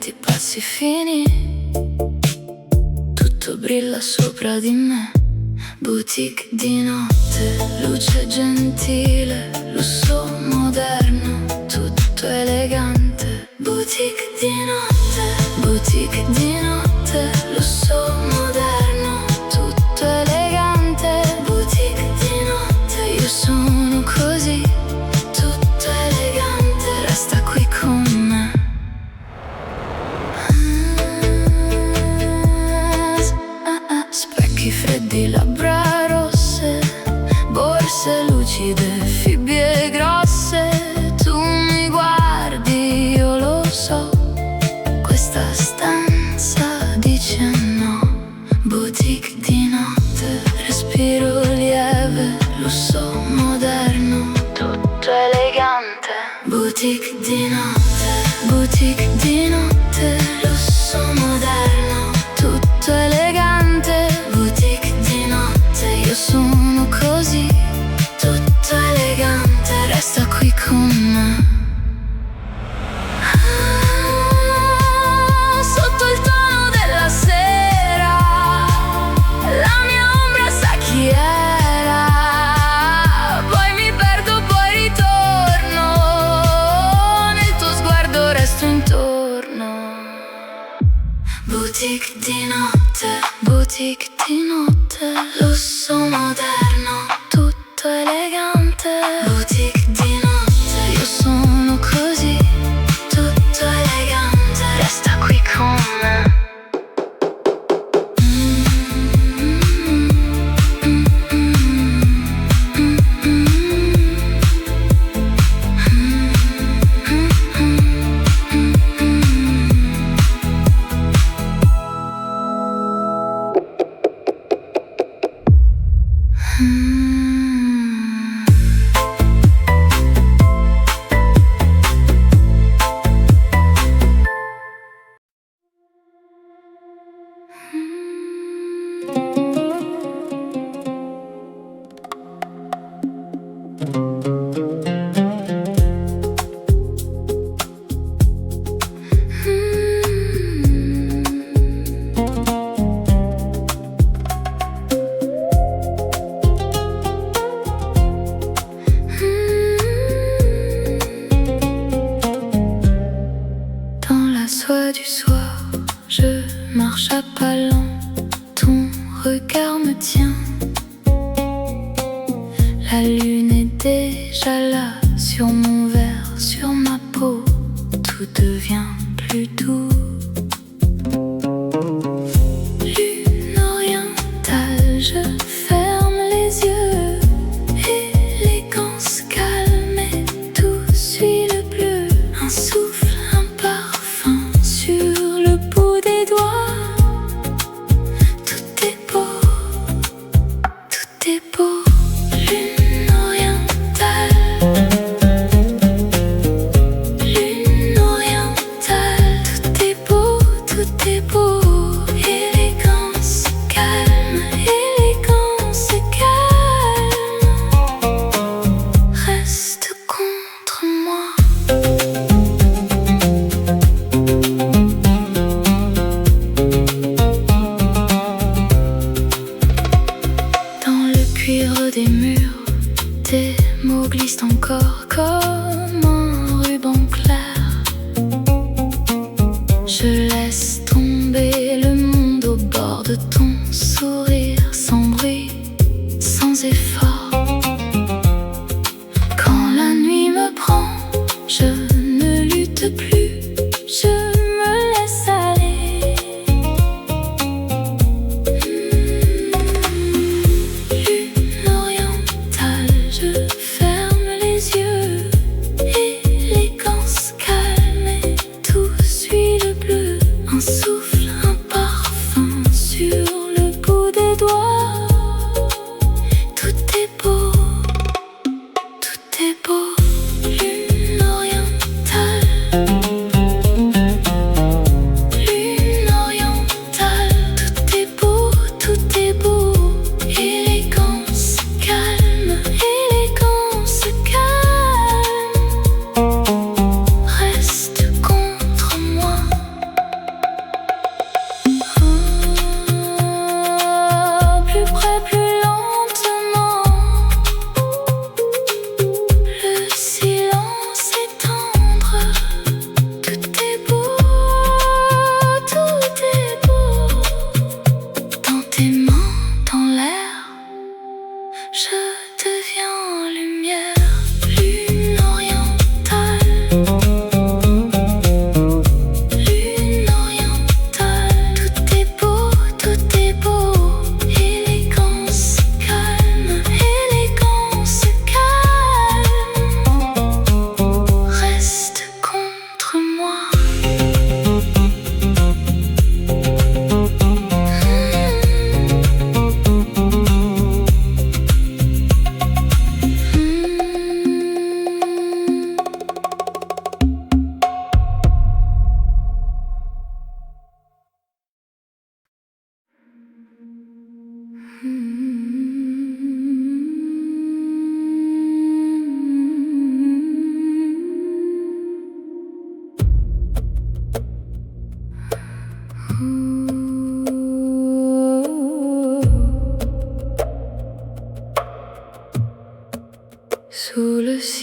lenti passi fini, tutto brilla sopra di me. Boutique di notte, luce gentile, lusso moderno, tutto elegante. Boutique di notte, lusso moderno, tutto elegante. Boutique di notte, io sono così, tutto elegante, resta qui con me. Specchi freddi, labbra rosse, borse lucide, fibbie grosse. Tu mi guardi, io lo so, questa stanza dice no. Boutique di notte, respiro lieve, lusso moderno, tutto elegante. Boutique di notte, lusso moderno, tutto elegante. Boutique di notte, io sono così, tutto elegante, resta qui con me. Sotto il tono della sera, la mia ombra sa chi era. Poi mi perdo, poi ritorno, nel tuo sguardo resto intorno. Boutique di notte, lusso moderno, tutto elegante. Boutique di notte, io sono così, tutto elegante, resta qui con me. Du soir, je marche à pas lents, ton regard me tient. La lune est déjà là, sur mon verre, sur ma peau, tout devient plus doux. Lune orientale, je ferme les yeux, élégance calme et tout suit le bleu. Un souffle, un parfum sur le bout des doigts. Tout est beau, tout est beau. Lune orientale, lune orientale. Tout est beau, tout est beau. Élégance calme, élégance calme. Reste contre moi. Cuivre des murs, tes mots glissent encore comme un ruban clair. Je laisse tomber le monde au bord de ton sourire, sans bruit, sans effort. Quand la nuit me prend, je ne lutte plus, je me laisse aller. Tout est beau, lune orientale.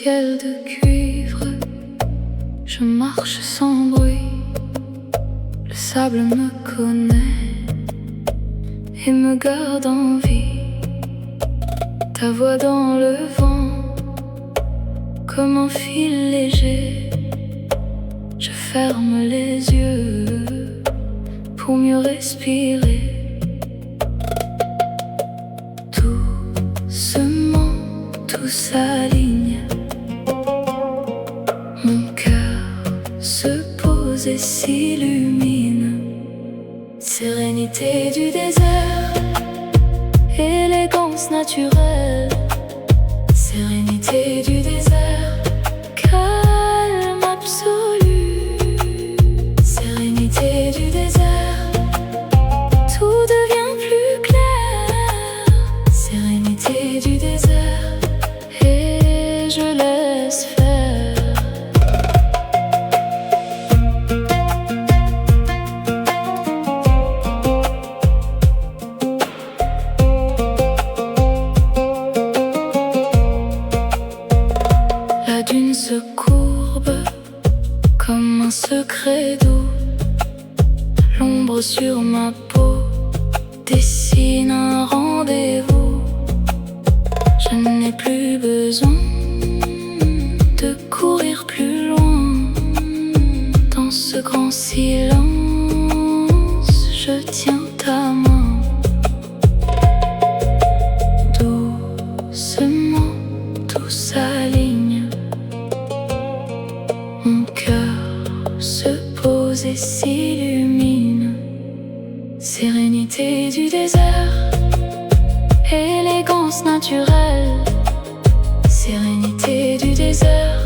ciel de cuivre. Je marche sans bruit, le sable me connaît et me garde en vie. Ta voix dans le vent, comme un fil léger. Je ferme les yeux pour mieux respirer. Doucement, tout s'aligne. Mon cœur se pose et s'illumine. Sérénité du désert, élégance naturelle. Sérénité du désert, calme absolu. Sérénité du désert, tout devient plus clair. Sérénité du désert, et je laisse faire. La dune se courbe comme un secret d'eau. L'ombre sur ma peau dessine un rendez-vous. Je n'ai plus besoin de courir plus loin. Dans ce grand silence, je tiens ta main. Doucement, tout s'aligne. Mon cœur se pose et s'illumine. Sérénité du désert, élégance naturelle. Sérénité du désert,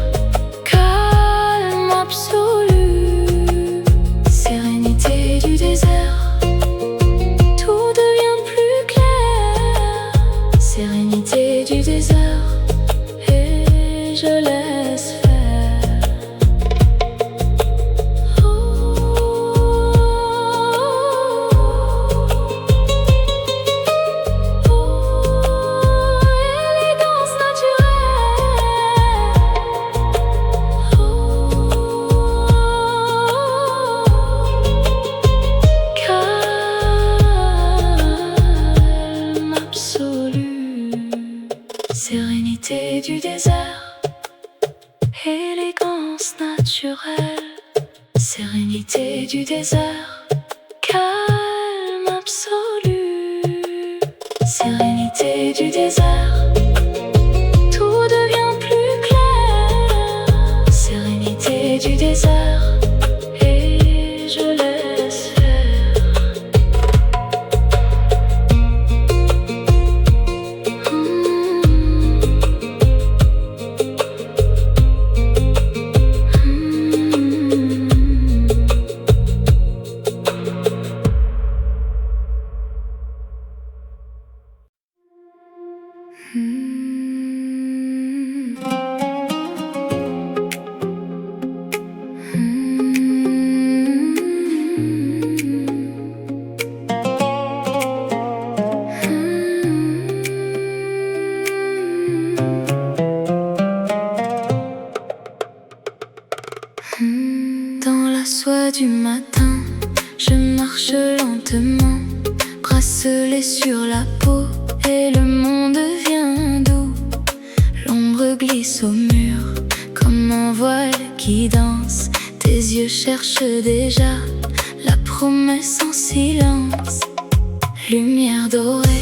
calme absolu. Sérénité du désert, tout devient plus clair. Sérénité du désert, et je laisse faire. Sérénité du désert, élégance naturelle. Sérénité du désert, calme absolu. Sérénité du désert, tout devient plus clair. Sérénité du désert, et je laisse faire. Dans la soie du matin, je marche lentement, bracelet sur la peau, et le monde devient doux. L'ombre glisse au mur comme un voile qui danse. Tes yeux cherchent déjà la promesse en silence. Lumière dorée,